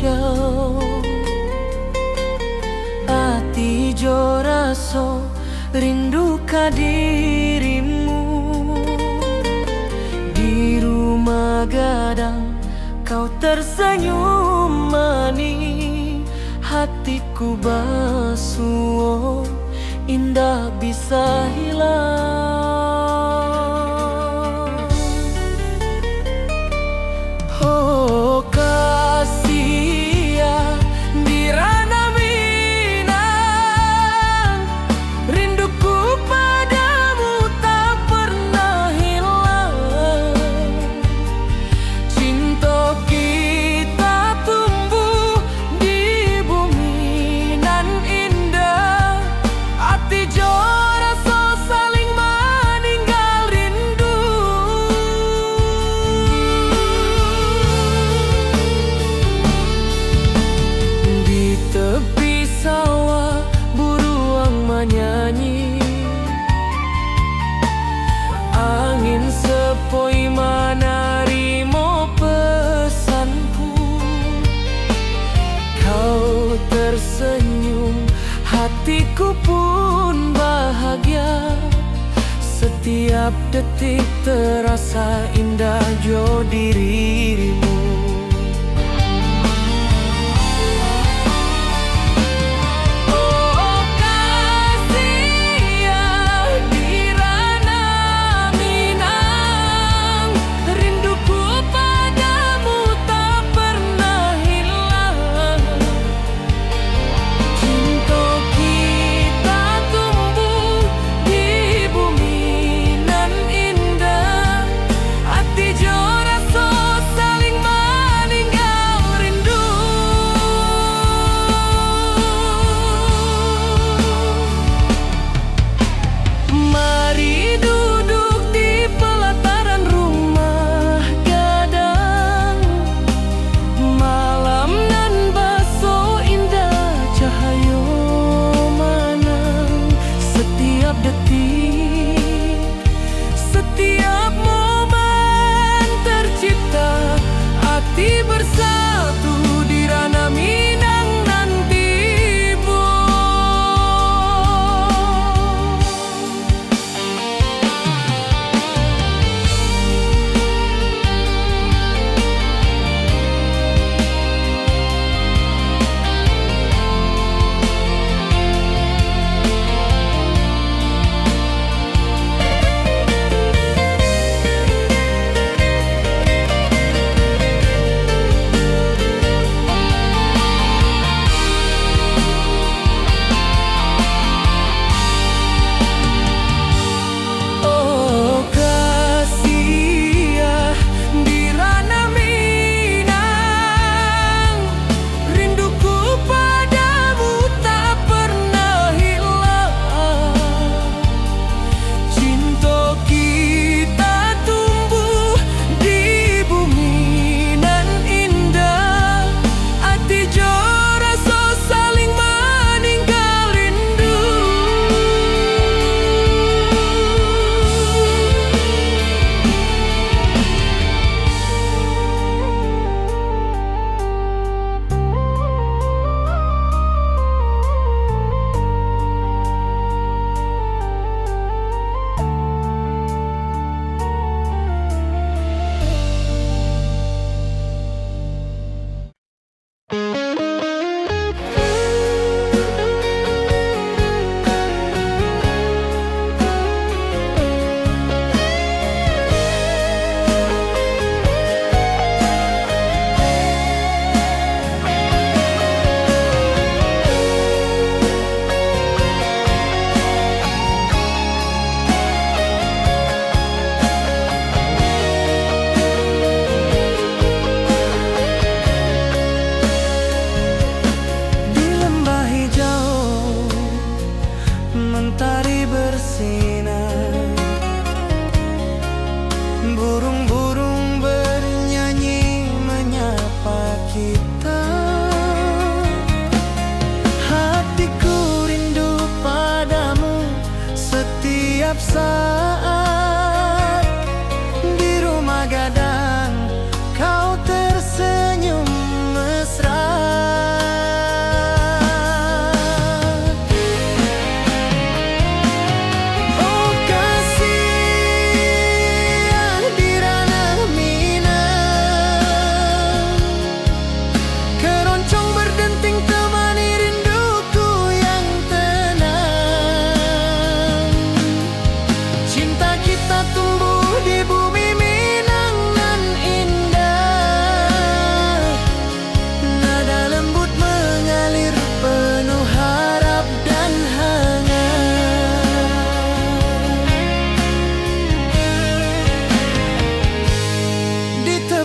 jauh. Ati jo raso rindu ka dirimu. Di rumah gadang kau tersenyum manis, hatiku basuh indah bisa hilang. Oh kasih ya di ranah Minang, rinduku padamu tak pernah hilang. Cinta kita tumbuh di bumi nan indah, hati jo rasa saling meninggal rindu. Di tepi sawah buruang menyanyi, angin sepoi menarimo pesanku. Kau tersenyum, hatiku pun bahagia. Setiap detik terasa indah jo dirimu. Oh kasih ya di ranah Minang, rinduku padamu tak pernah hilang. Cinta kita tumbuh di bumi nan indah, hati jo rasa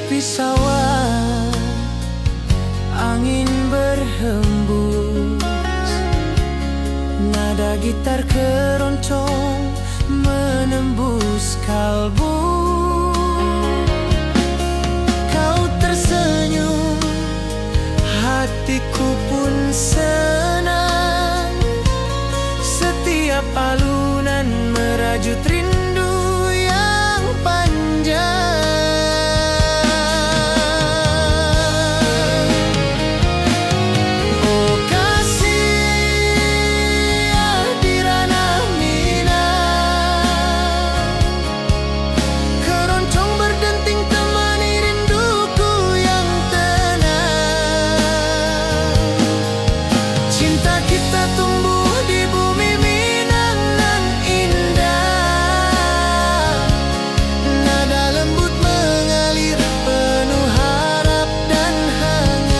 tepi sawah, angin berhembus, nada gitar keroncong menembus kalbu. Kau tersenyum, hatiku pun senang. Setiap alunan merajut rindu yang panjang. Oh kasih di ranah Minang, keroncong berdenting temani rinduku yang tenang. Cinta kita tumbuh di bumi Minang nan indah, nada lembut mengalir penuh harap dan hangat.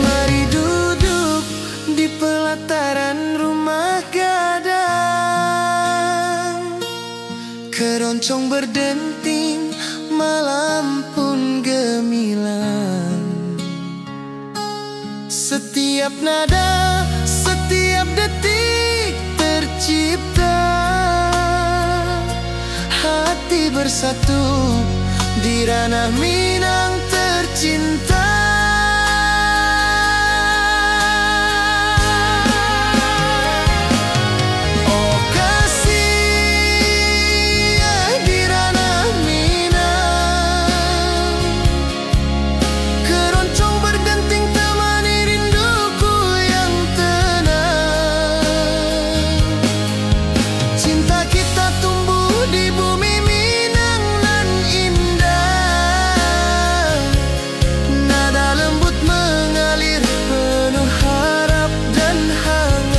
Mari duduk di pelataran rumah gadang, keroncong berdenting, malam pun gemilang. Setiap nada, setiap detik tercipta, hati bersatu di ranah Minang tercinta. Oh kasih di ranah Minang, keroncong berdenting temani rinduku yang tenang. Cinta kita tumbuh di bumi Minang nan indah, nada lembut mengalir penuh harap dan hangat.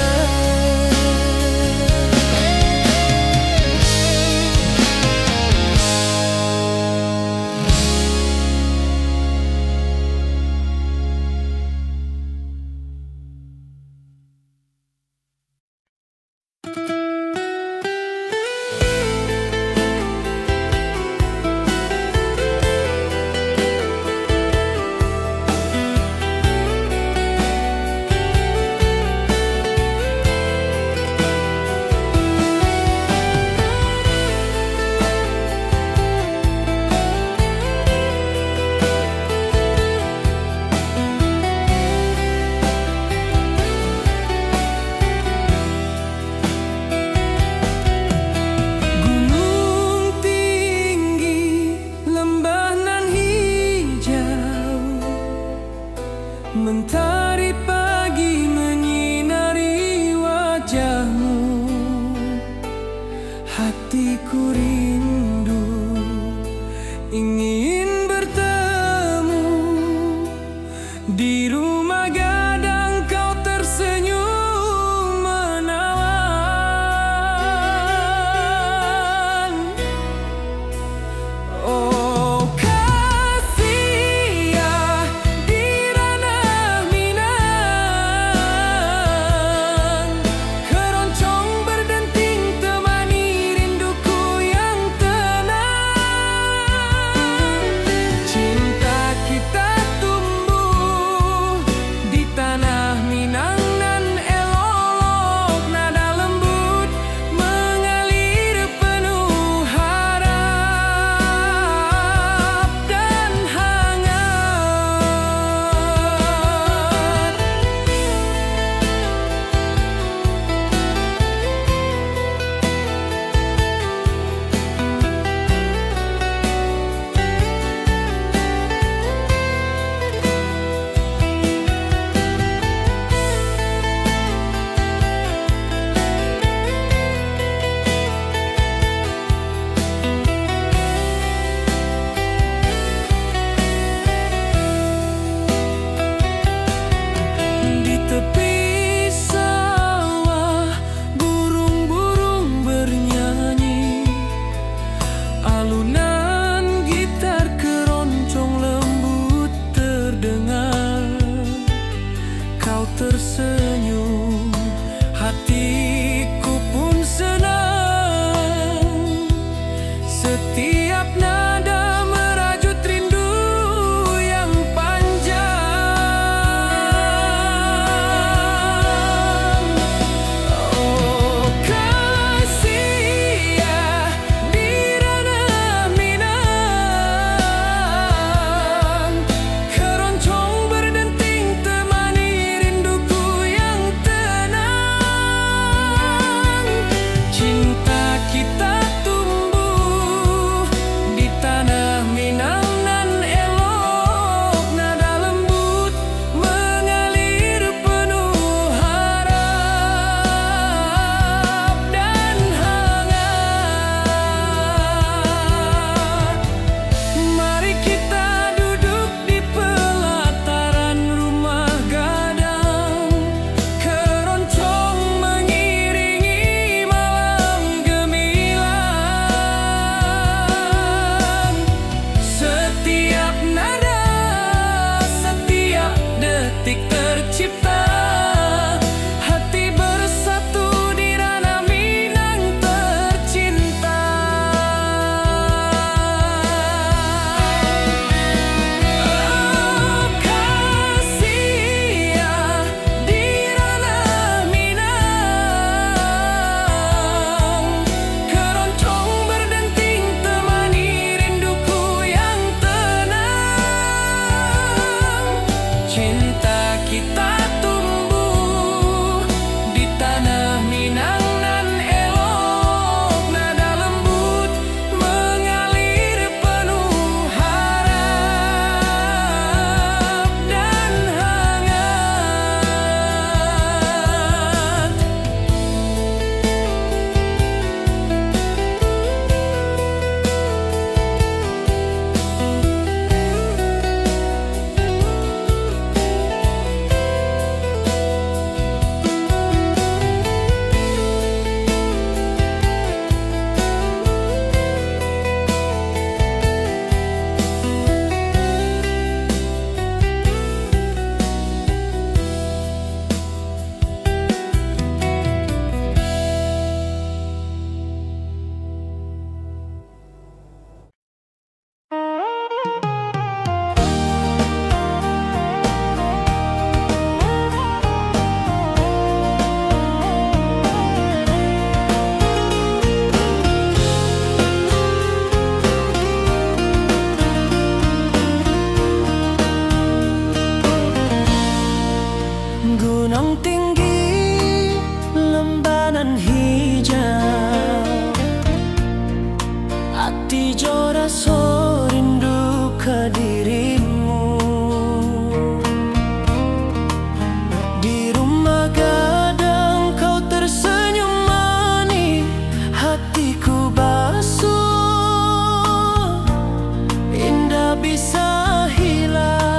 Gunung tinggi, lembah nan hijau, mentari pagi menyinari wajahmu. Hatiku rindu ingin bertemu di rumah gadang, kau tersenyum menawan. Oh kasih di ranah Minang, keroncong berdenting temani rinduku yang tenang. Cinta kita tumbuh di tanah Minang nan elok, nada lembut mengalir penuh harap dan hangat. Di tepi sawah, burung-burung bernyanyi, alunan Setiap nada merajut rindu yang panjang. Oh kasih ya di ranah Minang, keroncong berdenting temani rinduku yang tenang. Cinta kita tumbuh di tanah Minang nan elok, nada lembut mengalir penuh harap dan hangat. Mari kita duduk di pelataran rumah gadang, keroncong mengiringi malam gemilang. Setiap nada, setiap detik tercipta, hati bersatu di ranah Minang tercinta. Oh kasih ya di ranah Minang, keroncong berdenting temani rinduku yang tenang. Cinta kita tumbuh di tanah Minang nan elok, nada lembut mengalir penuh harap dan hangat. Gunung tinggi, lembanan hijau, hati jora so rindu ke dirimu. Di rumah gadang kau tersenyum manis, hatiku basuh, indah bisa hilang.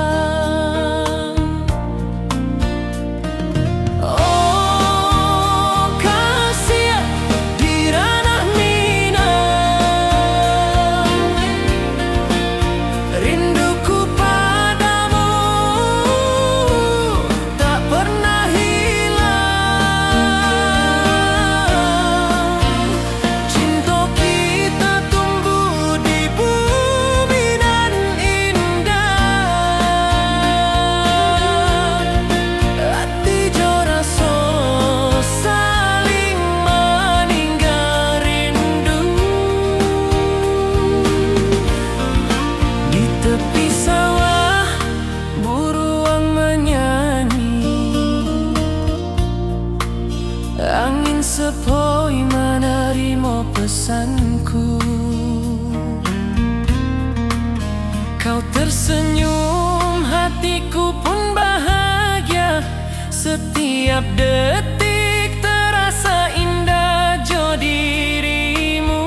Oh kasih ya di ranah Minang, rinduku padamu tak pernah hilang. Cinta kita tumbuh di bumi nan indah, hati jora so saling meninggal rindu. Di tepi sawah buruang menyanyi, angin sepoi menerima pesanku. Kau tersenyum, hatiku pun bahagia. Setiap detik terasa indah jo dirimu.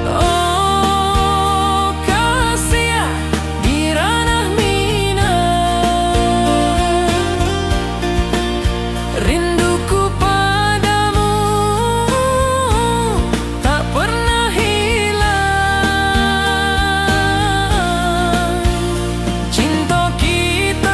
Oh kasih ya di ranah Minang, rinduku padamu tak pernah hilang. Cinta kita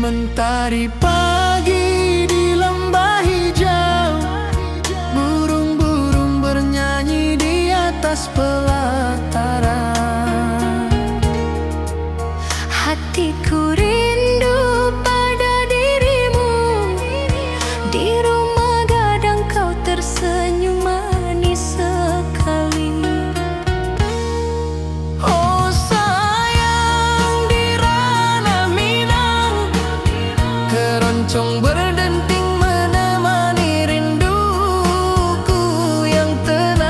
Mentari pagi di lembah hijau, burung-burung bernyanyi di atas pelataran. Hatiku rindu pada dirimu, di rumah gadang kau tersenyum manis sekali. Oh sayang, di ranah Minang, keroncong berdenting menemani rinduku yang tenang.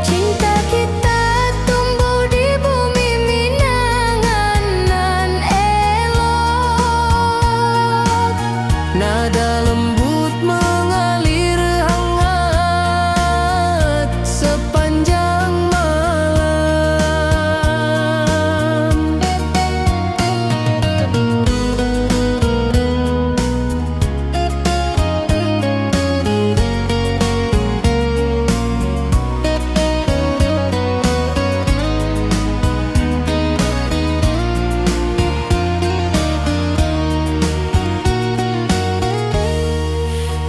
Cinta kita tumbuh di bumi Minangan nan elok. Nada lembut mengalir hangat sepanjang malam.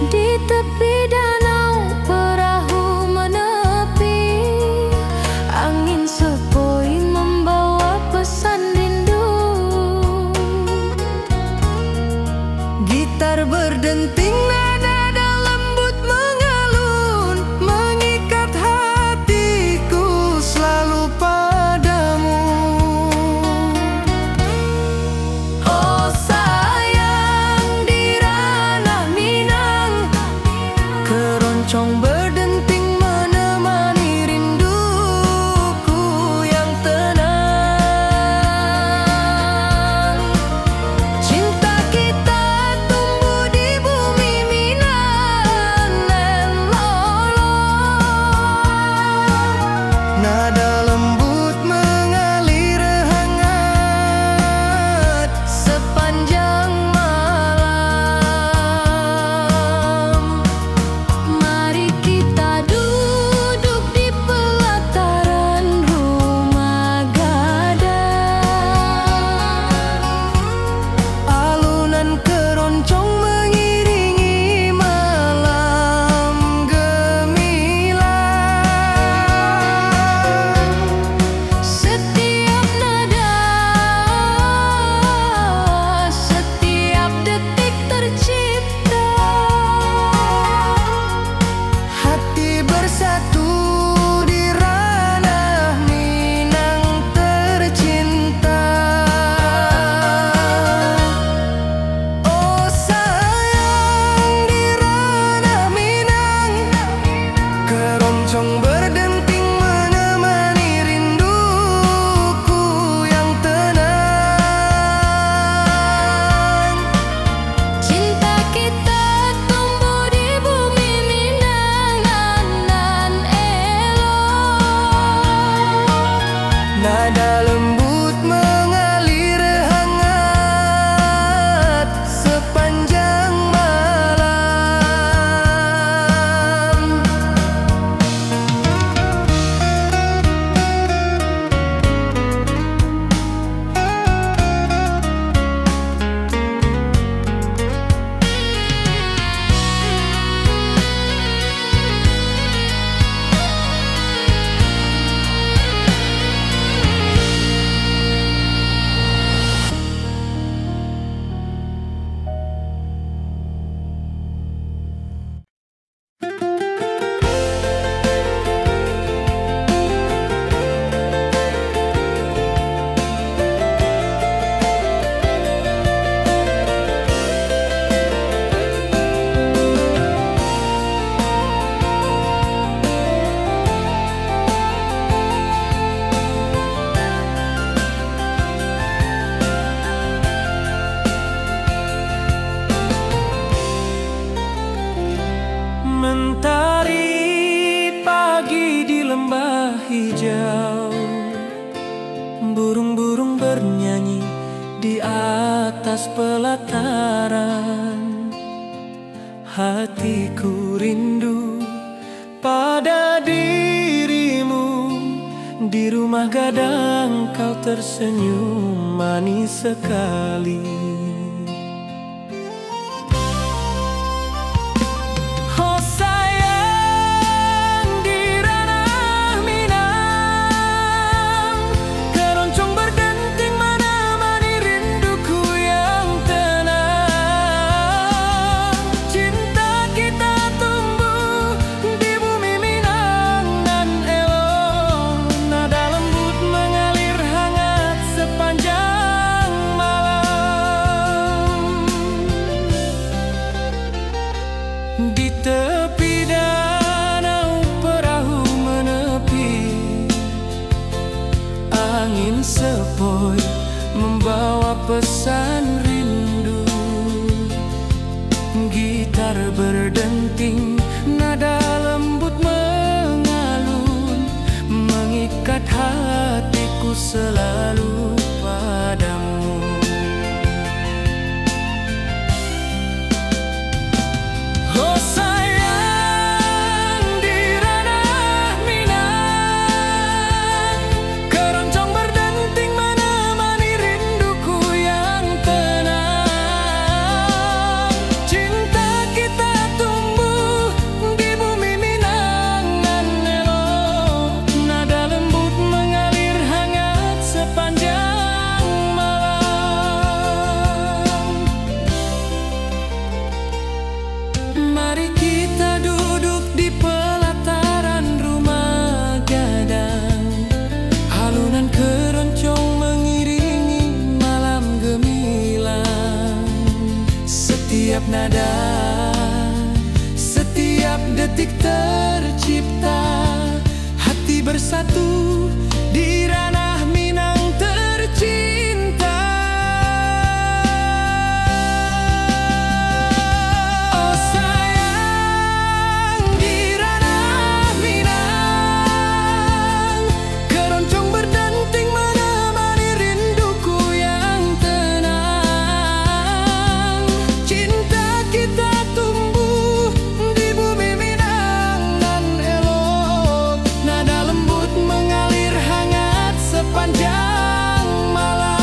Di tepi danau perahu menepi, angin sepoi membawa pesan rindu. Gitar berdenting, nada lembut mengalun, mengikat hatiku selalu padamu. Oh sayang, di ranah Minang, keroncong berdenting menemani rinduku yang tenang. Cinta kita tumbuh di bumi Minang nan lolong. Nada lembut mengalir hangat sepanjang malam. Mari kita duduk di pelataran rumah gadang. Alunan keroncong mengiringi malam gemilang. Setiap nada, setiap detik tercipta. Hati bersatu di ranah Minang tercinta. Oh sayang, di ranah Minang, keroncong berdenting menemani rinduku yang tenang. Cinta kita tumbuh di bumi Minangan nan elok. Nada lembut mengalir hangat sepanjang malam. Mentari pagi di lembah hijau, burung-burung bernyanyi di atas pelataran. Hatiku rindu pada dirimu, Di rumah gadang kau tersenyum manis sekali. Oh sayang, di ranah Minang keroncong berdenting menemani rinduku yang tenang. Cinta kita tumbuh di bumi Minang nan elok, nada lembut mengalir hangat sepanjang malam. Di tepi danau perahu menepi, angin sepoi membawa pesan rindu. Gitar berdenting, nada lembut mengalun, mengikat hatiku selalu padamu. Oh sayang, di ranah Minang keroncong berdenting menemani rinduku yang tenang. Cinta kita tumbuh di bumi Minang nan elok, nada lembut mengalir hangat sepanjang malam. Mari kita duduk di pelataran rumah gadang, alunan keroncong mengiringi malam gemilang. Setiap nada, setiap detik tercipta, hati bersatu di ranah Minang tercinta. Oh sayang, di ranah Minang keroncong berdenting menemani rinduku yang tenang. Cinta kita tumbuh di bumi Minang nan elok, nada lembut mengalir hangat sepanjang malam.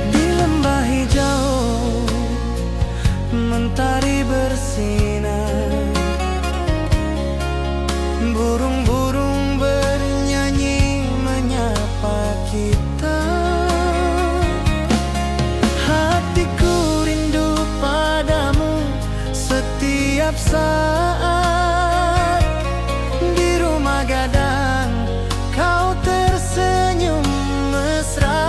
Di lembah hijau mentari bersinar, burung-burung bernyanyi menyapa kita. Hatiku rindu padamu setiap saat. Di rumah gadang kau tersenyum mesra.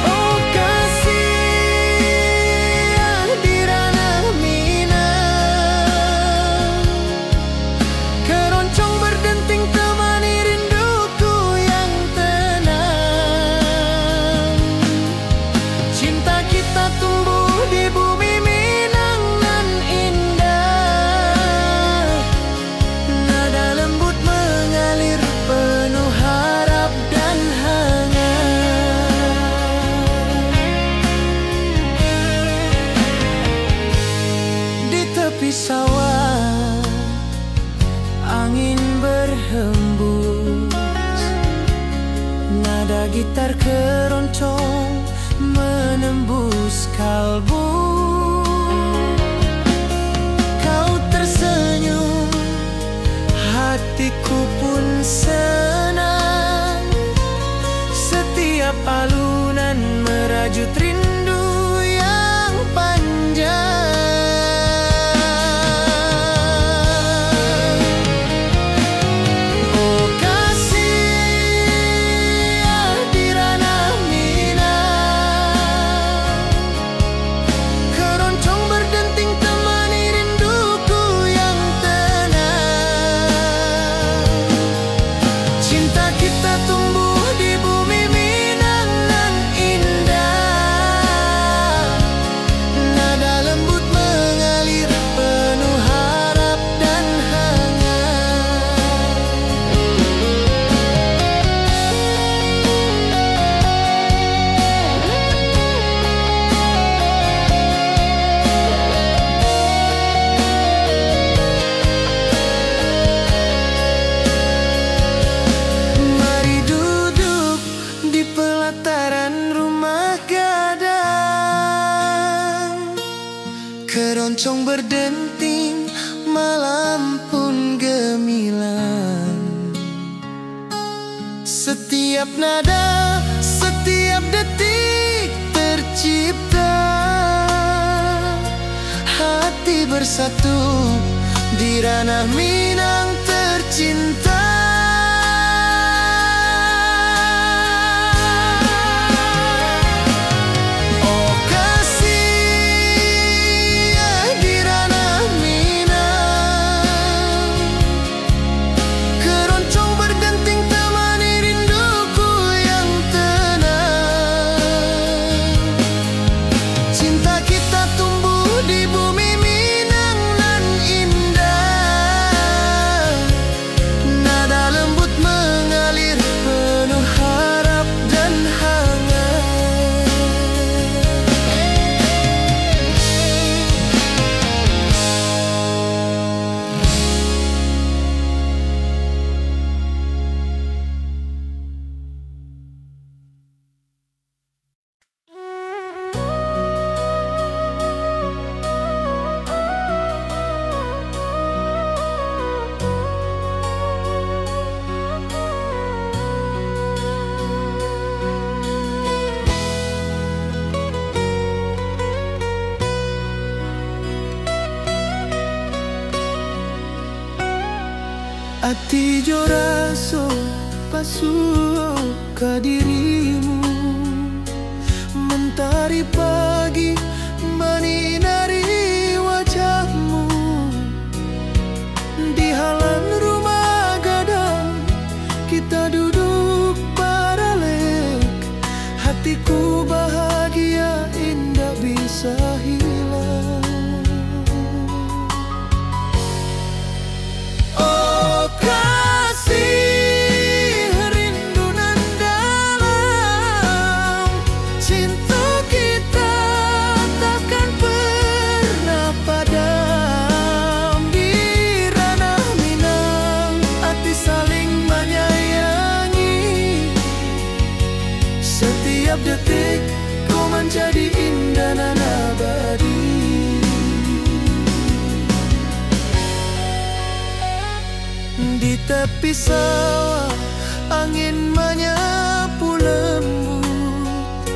Oh kasih, di ranah Minang keroncong berdenting temani rinduku yang tenang. tulus kalbu. Kau tersenyum, hatiku pun senang. Setiap alunan merajut rindu yang panjang. Oh kasih di ranah Minang, keroncong berdenting temani rinduku yang tenang. Cinta kita tumbuh di bumi Minang nan indah. Nada lembut mengalir penuh harap dan hangat. Mari duduk di pelataran rumah gadang. Keroncong berdenting, malam pun gemilang. Setiap nada, setiap detik tercipta. Hati bersatu di ranah Minang tercinta. Oh kasih di ranah Minang, keroncong berdenting temani rinduku yang tenang. Cinta kita tumbuh di bumi Minang nan indah. Nada lembut mengalir penuh harap dan hangat. Ati jo raso pasuo ka dirimu, mentari pagi menyinari wajahmu. Di halaman rumah gadang kita duduk paralek. Hatiku bahagia indah bisa hilang. Oh kasih rindu nan dalam, cinta kita takkan pernah padam. Di ranah Minang hati saling menyayangi. Setiap detik kau menjadi indah nan abadi. Di tepi sawah angin menyapu lembut,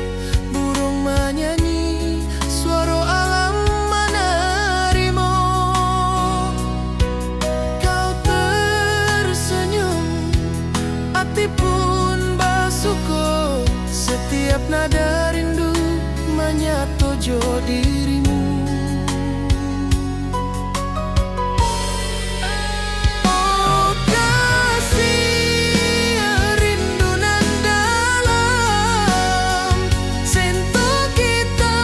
burung menyanyi, suara alam menarimo. Kau tersenyum, hati pun bersyukur. Setiap nada rindu menyatu jo dirimu. Oh kasih rindu nan dalam, cinta kita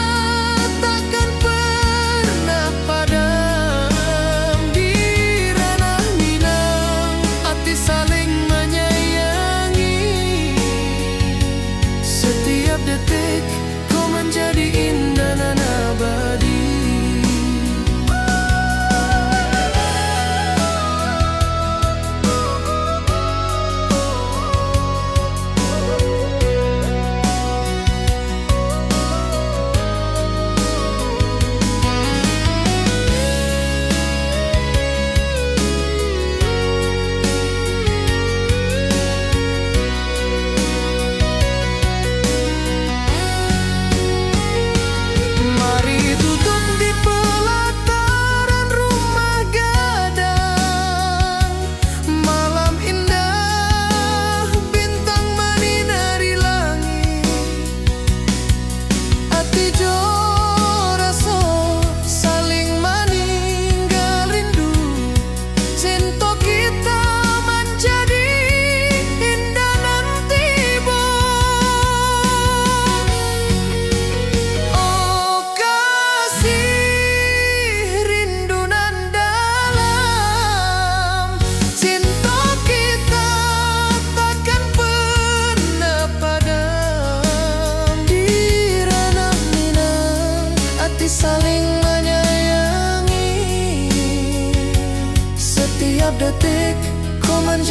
takkan pernah padam. Di ranah Minang hati saling menyayangi. Setiap detik kau menjadi indah nan abadi.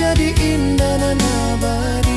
menjadi indah dan abadi.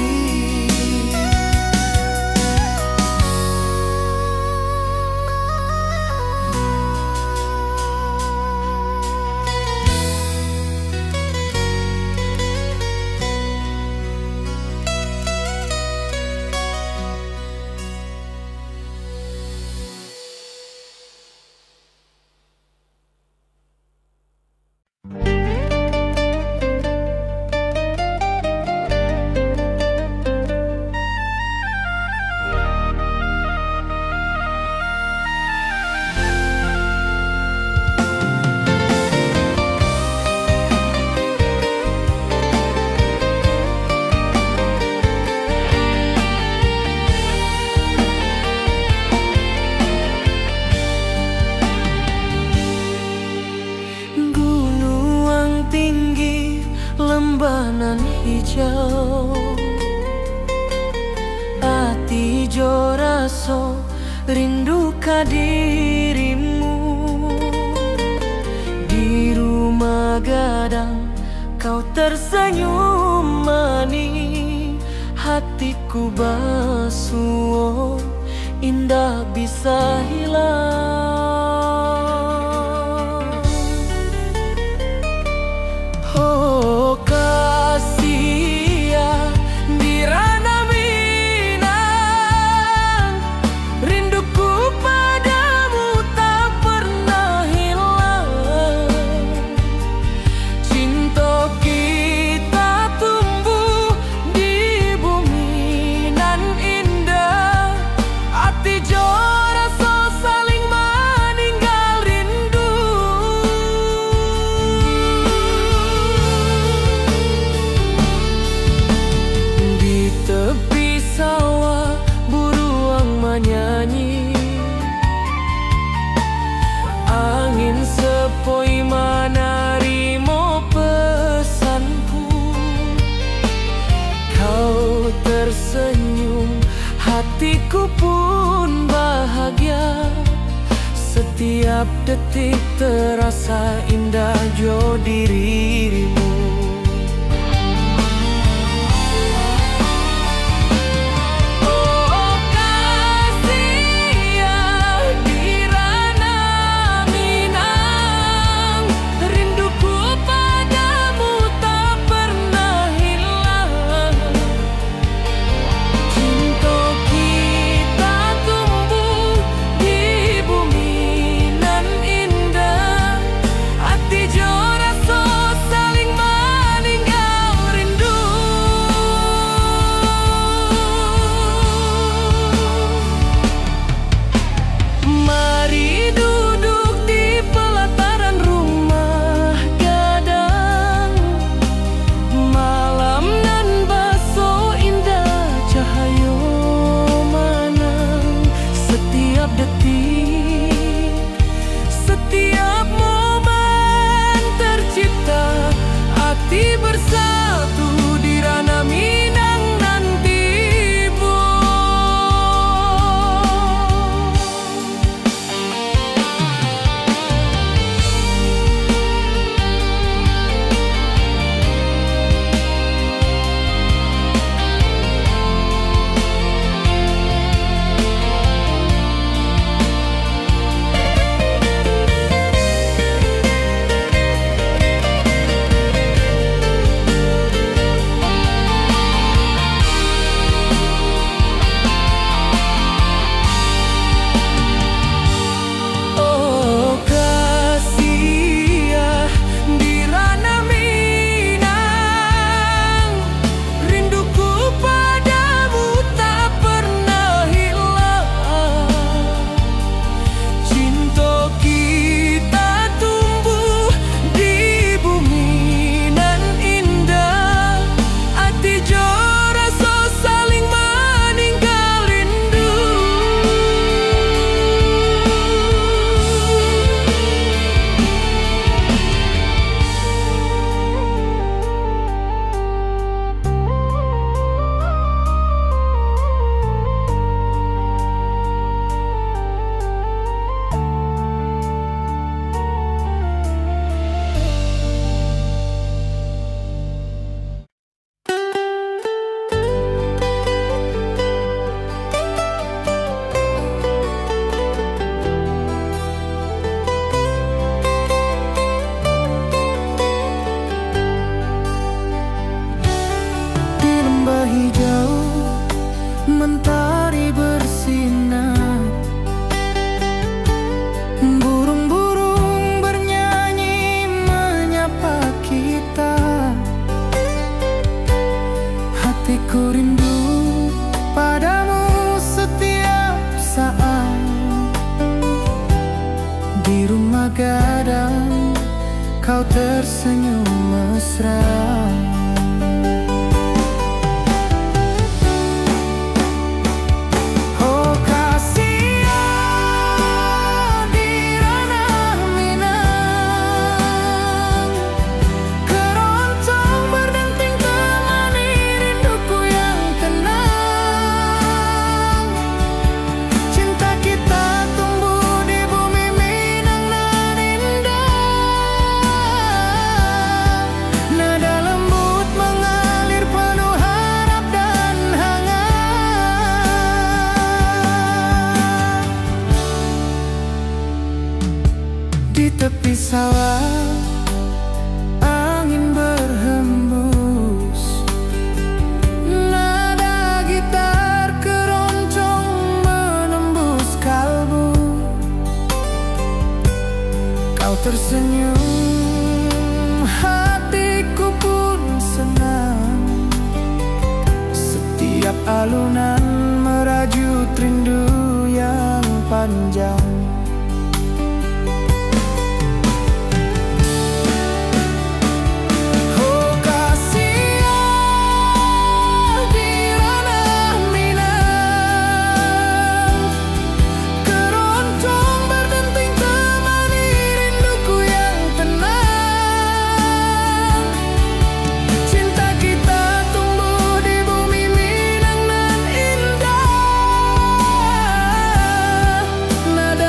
Lembanan hijau ati jo raso rindu ka dirimu. Di rumah gadang kau tersenyum manis, hatiku basuh indah bisa hilang. Oh kasih ya di ranah Minang, rinduku padamu tak pernah hilang. Cinta kita tumbuh di bumi nan indah, hati jo rasa saling meninggal rindu. Di tepi sawah buruang menyanyi, angin sepoi menerima pesanku. Kau tersenyum, hatiku pun bahagia. Setiap detik terasa indah jo dirimu. Oh kasih ya di ranah Minang, rinduku padamu tak pernah hilang. Cinta kita tumbuh di bumi nan indah, hati jo rasa saling hatiku rindu padamu setiap saat. Di rumah gadang kau tersenyum mesra. Oh kasihan di ranah Minang, keroncong berdenting temani rinduku yang tenang. Cinta kita tumbuh di bumi Minang nan indah. Nada lembut mengalir penuh harap dan hangat. Di tepi sawah angin berhembus, nada gitar keroncong menembus kalbu. Kau tersenyum, hatiku pun senang. Setiap alunan merajut rindu yang panjang. Oh kasihan di ranah Minang, keroncong berdenting temani rinduku yang tenang. Cinta kita tumbuh di bumi Minang nan indah. Nada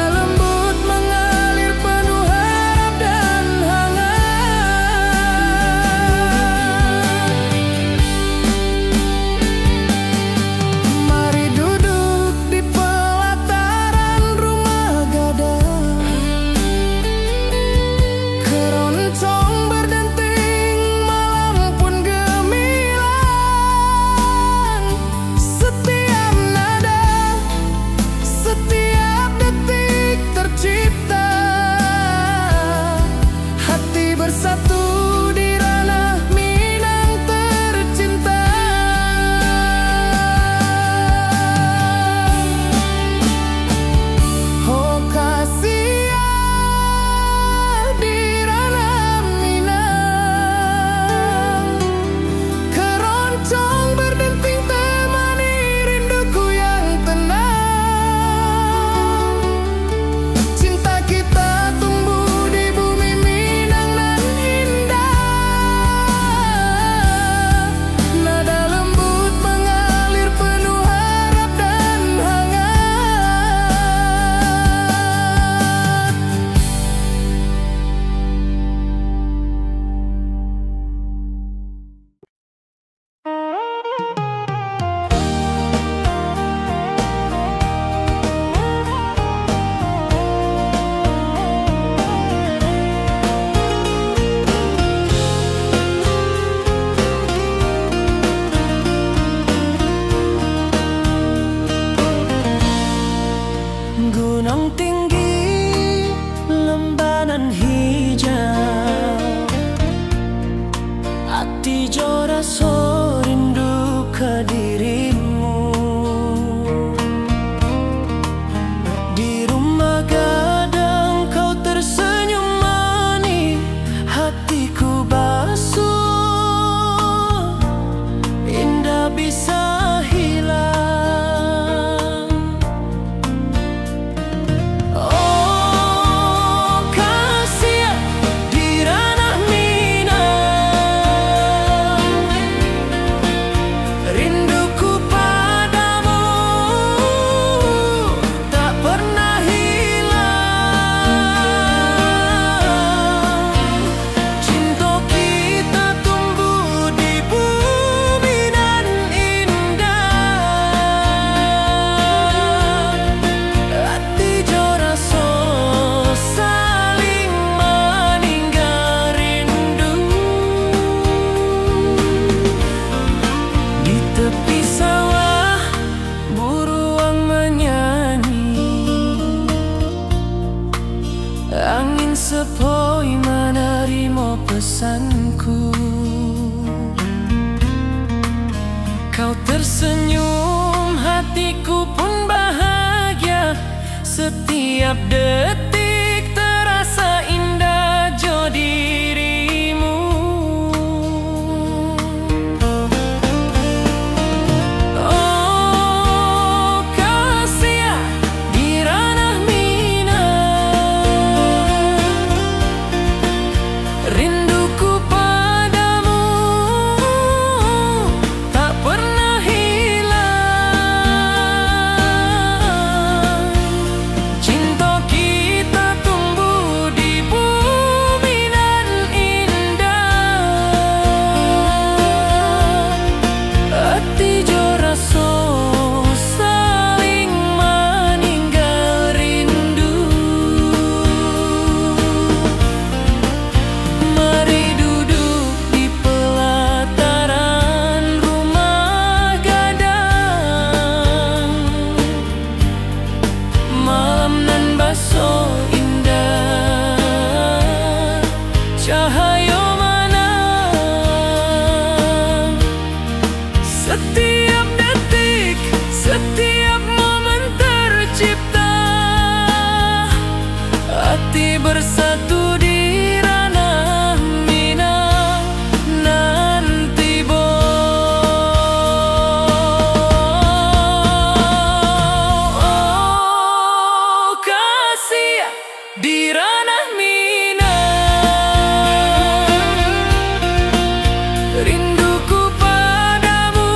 Kau tersenyum, hatiku pun bahagia. Setiap detik terasa indah jo dirimu. Oh kasih di ranah mina, rinduku padamu tak pernah hilang. Cinta kita tumbuh di bumi nan indah. Hati jo rasa saling meninggal rindu. Mari duduk di pelataran rumah gadang. Malam nan baso indah, cahaya mana. Setiap detik, setiap momen tercipta. Hati bersatu di ranah mina nanti bo. Oh kasih di ranah mina, rinduku padamu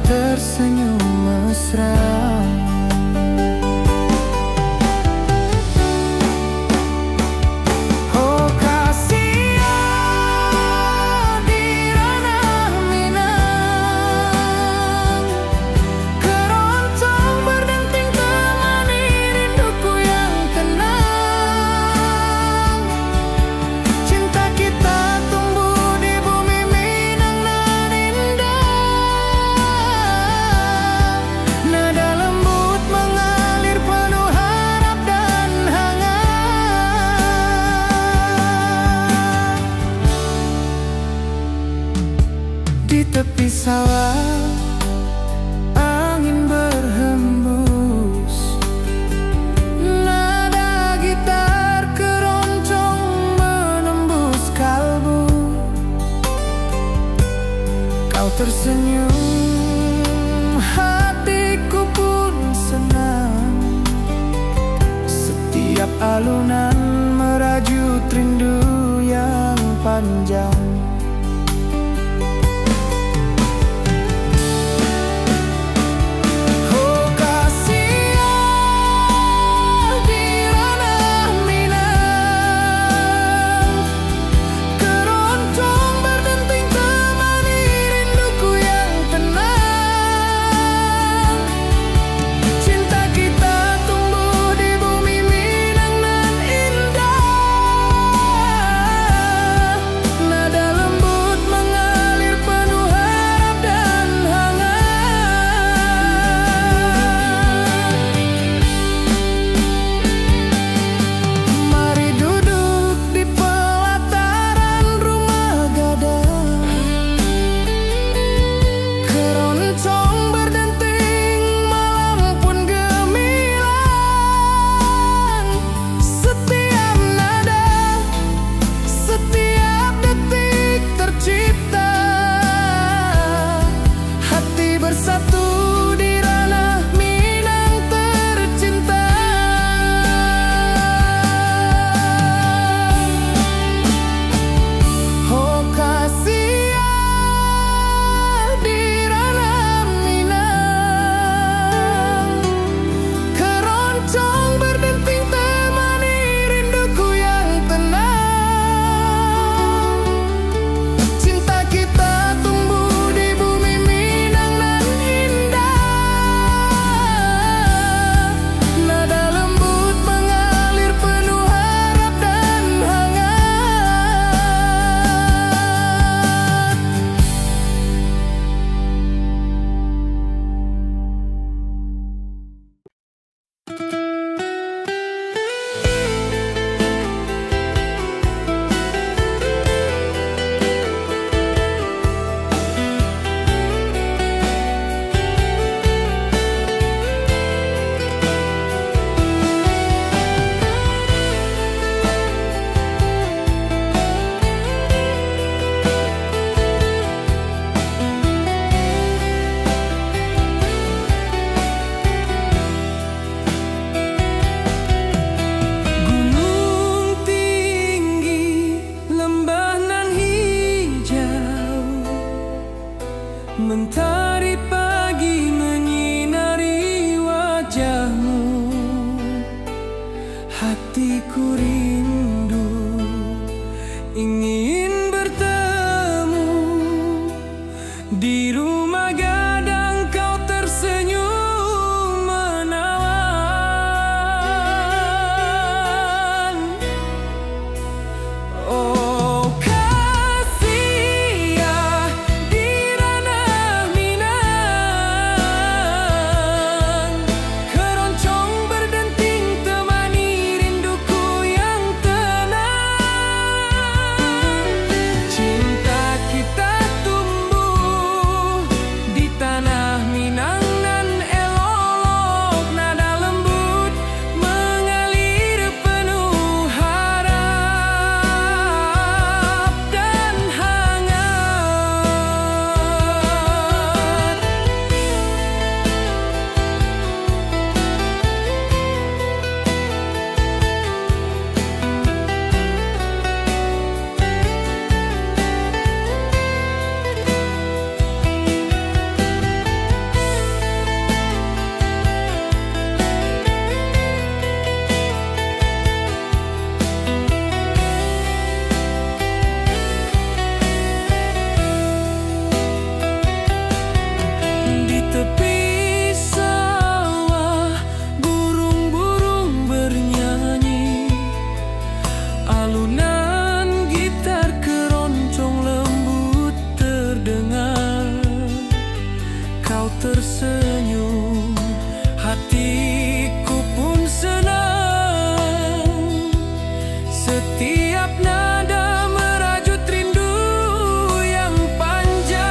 tersenyum mesra. Oh kasihan di ranah Minang, keroncong berdenting temani rinduku yang tenang. Cinta kita tumbuh di bumi Minang nan indah. Nada lembut mengalir penuh harap dan hangat. Di tepi sawah angin berhembus, nada gitar keroncong menembus kalbu. Kau tersenyum, hatiku pun senang. Setiap alunan merajut rindu yang panjang. Oh kasihan di ranah Minang, keroncong berdenting temani rinduku yang tenang. Cinta kita tumbuh di bumi Minang nan indah. Nada tersenyum, hatiku pun senang. Setiap nada merajut rindu yang panjang.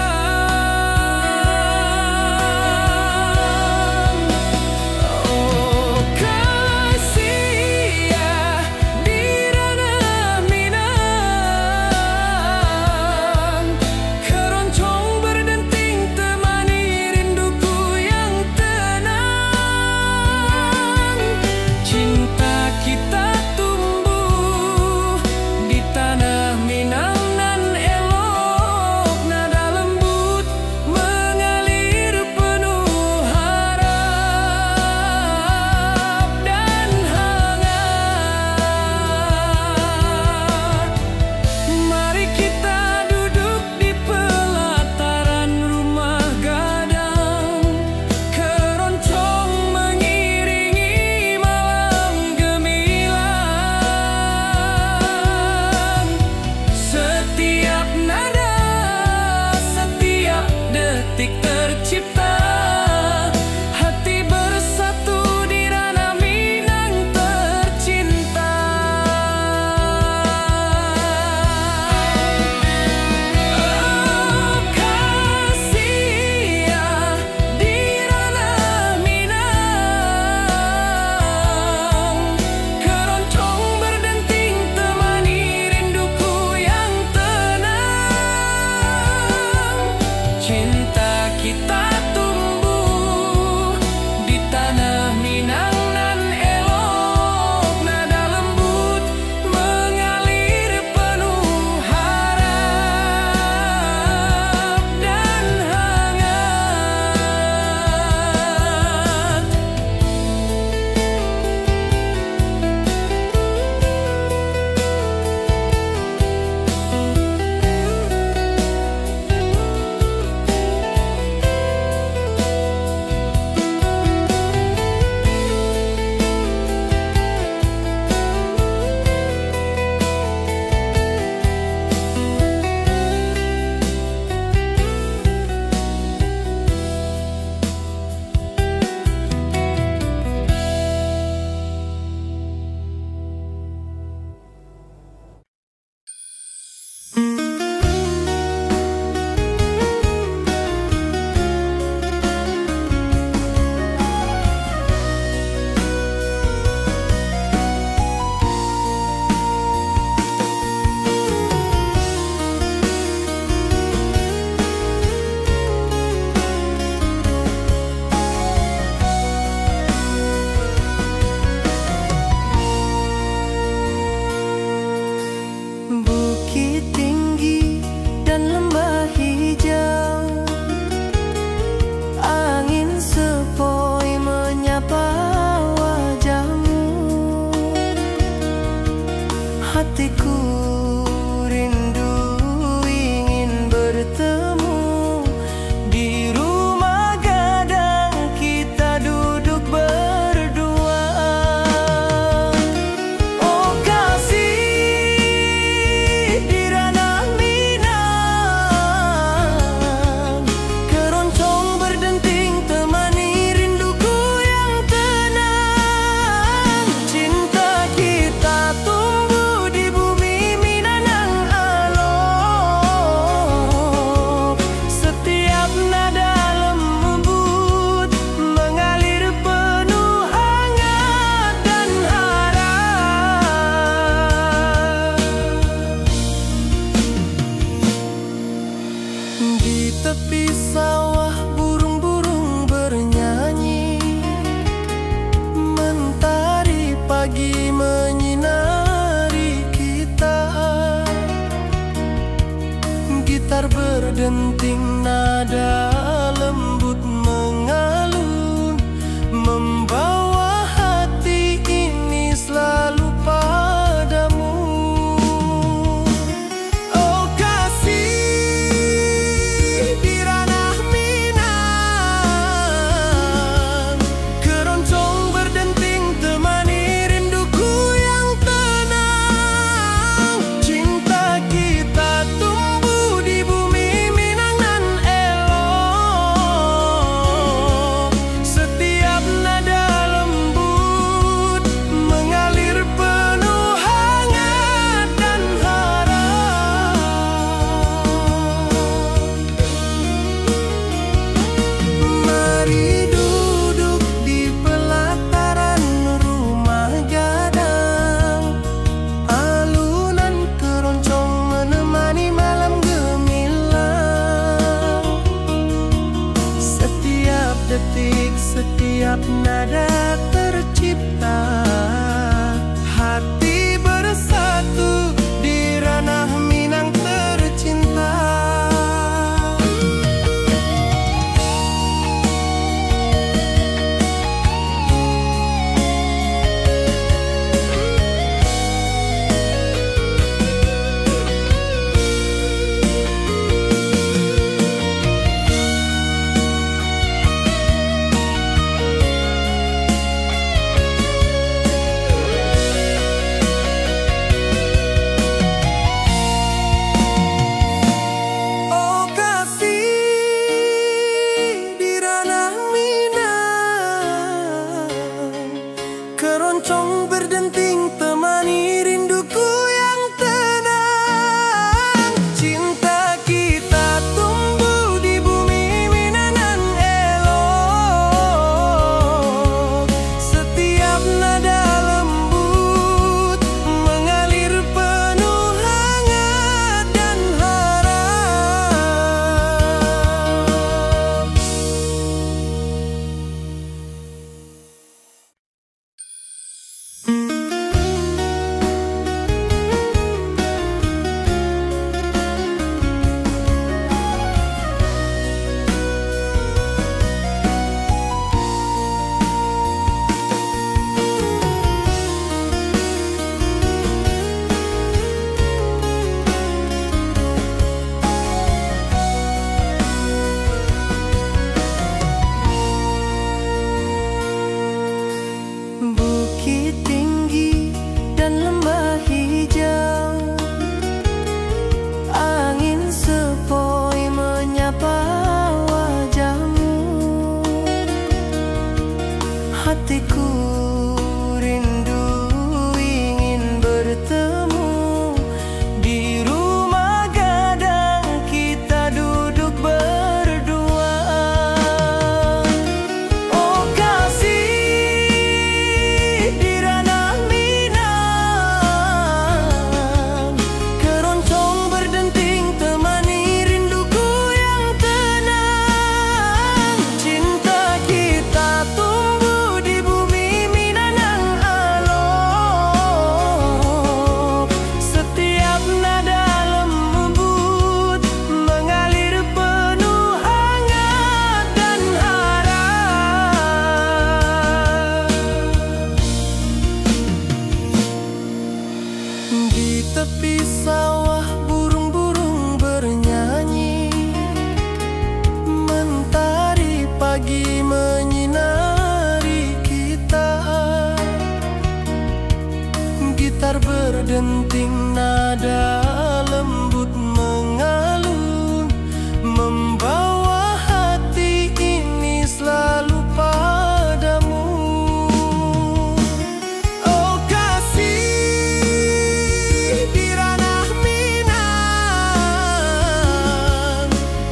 Oh kasih ya di ranah Minang, keroncong berdenting temani rinduku yang tenang. Cinta kita tumbuh di tanah Minang nan elok, nada lembut mengalir penuh harap dan hangat. Mari kita duduk di pelataran rumah gadang, keroncong mengiringi malam gemilang. Setiap nada, setiap detik tercipta, hati bersatu di ranah Minang tercinta. Oh kasih ya di ranah Minang, keroncong berdenting temani rinduku yang tenang. Cinta kita tumbuh di tanah Minang nan elok, nada lembut mengalir penuh harap dan hangat. Bukit tinggi dan lembah hijau, angin sepoi menyapa wajahmu. Hatiku rindu ingin bertemu di rumah gadang, kita duduk berdua. Oh kasih di ranah Minang, keroncong berdenting temani rinduku yang tenang. Cinta kita tumbuh di bumi Minang nan elok, setiap nada lembut mengalir penuh hangat dan harap. Di tepi sawah burung-burung bernyanyi, mentari pagi menyinari kita. Gitar berdenting nada lembut mengalun, membawa hati ini selalu padamu. Oh kasih di ranah Minang, keroncong berdenting temani rinduku yang tenang. Cinta kita tumbuh di bumi Minang nan elok, detik, setiap nada tercipta. Hati bersatu di ranah Minang tercinta. Keroncong berdenting temani rinduku yang tenang. Cinta kita tumbuh di bumi Minang elok. Setiap nada lembut mengalir penuh hangat dan harap. Bukit tinggi dan lembah hijau, angin sepoi menyapa wajahmu. Hatiku rindu ingin bertemu di rumah gadang, kita duduk berdua. Oh kasih di ranah Minang, keroncong berdenting temani rinduku yang tenang. Cinta kita tumbuh di bumi Minang alok. Setiap nada lembut mengalir penuh hangat dan harap. Di tepi sawah burung-burung bernyanyi, mentari pagi menyinari kita. Gitar berdenting, nada lembut mengalun, membawa hati ini selalu padamu. Oh kasih di ranah Minang,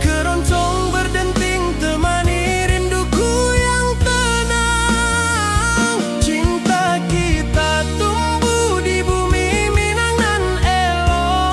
keroncong berdenting temani rinduku yang tenang. Cinta kita tumbuh di bumi Minang nan elok.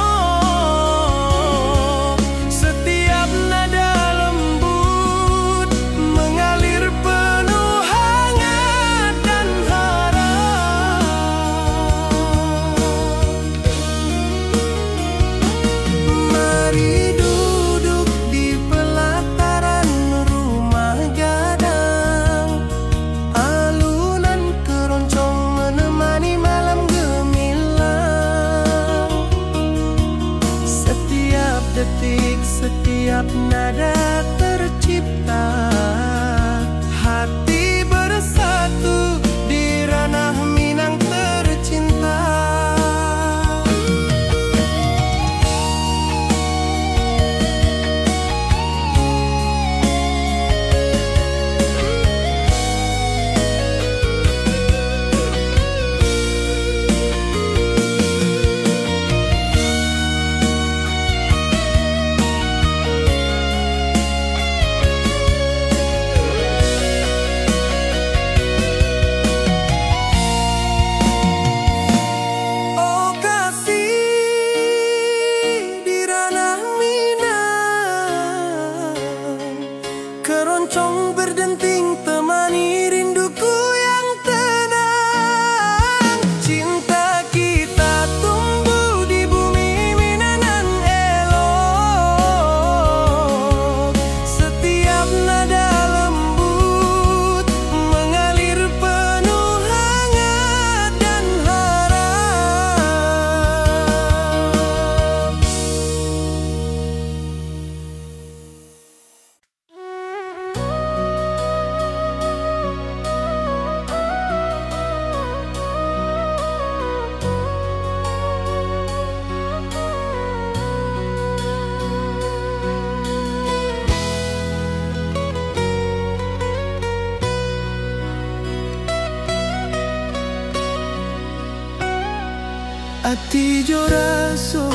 Ati jo raso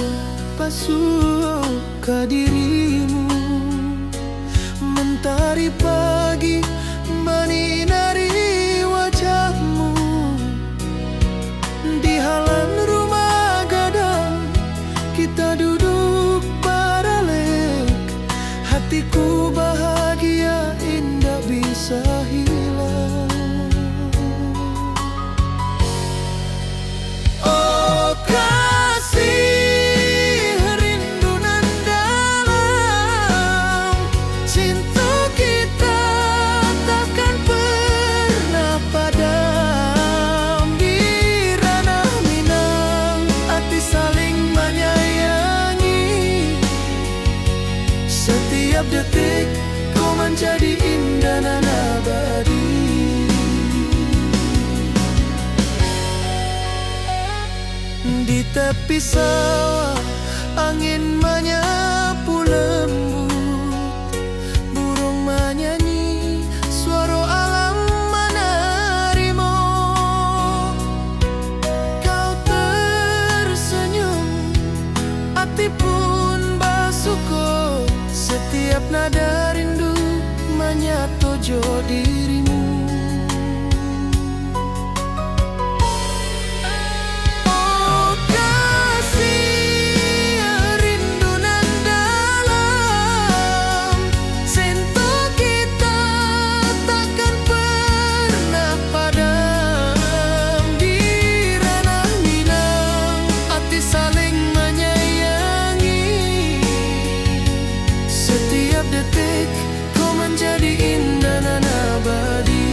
pasuo ka dirimu, mentari pagi menyinari wajahmu. Di halaman rumah gadang kita duduk paralek, hatiku bahagia indah bisa hilang. Oh kasih, rindu nan dalam, cinta kita takkan pernah padam. Di ranah Minang hati saling menyayangi, setiap detik kau menjadi indah dan abadi. Di tepi sawah angin menyapu lembut, burung menyanyi, suara alam menarimo. Kau tersenyum, hati pun bersyukur, setiap nada rindu menyatu jo dirimu. Oh kasih, rindu nan dalam, cinta kita takkan pernah padam. Di ranah Minang hati saling menyayangi, setiap detik kau menjadi indah dan abadi.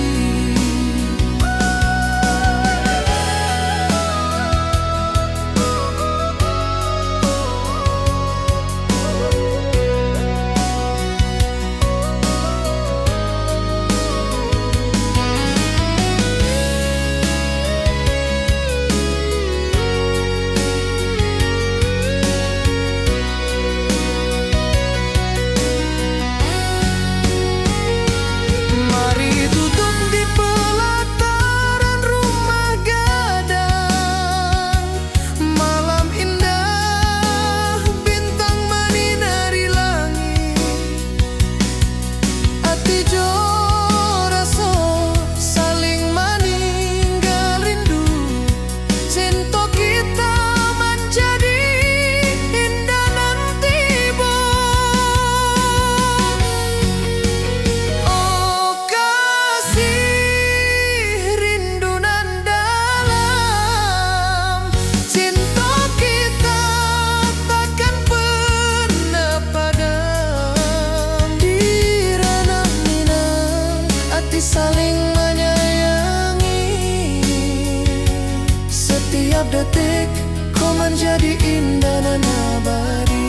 Mari duduk di pelataran rumah gadang, malam indah bintang menyinari langit. Hati jo rasa saling meninggal rindu, cinta kita menjadi indah nanti bo. Oh kasih, rindu nan dalam, cinta kita takkan pernah padam. Di ranah Minang hati saling menyayangi, setiap detik kau menjadi indah dan abadi.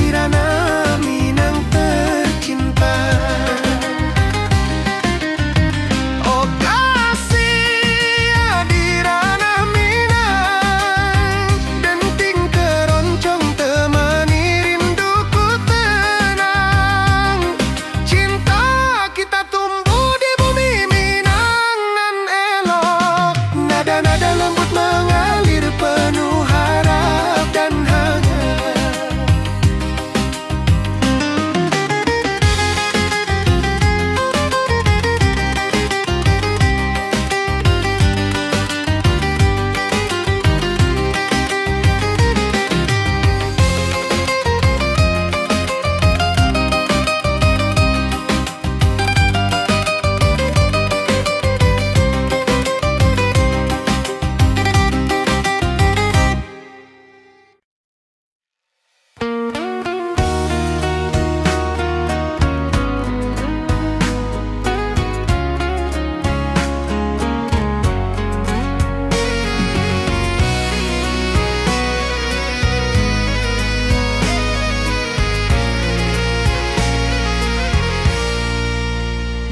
Ranah Minang tercinta. Oh kasih di Ranah Minang, denting keroncong temani rinduku tenang. Cinta kita tumbuh di bumi Minang nan elok, nada-nada lembut mengalir penuh harap dan hangat.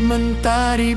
Mentari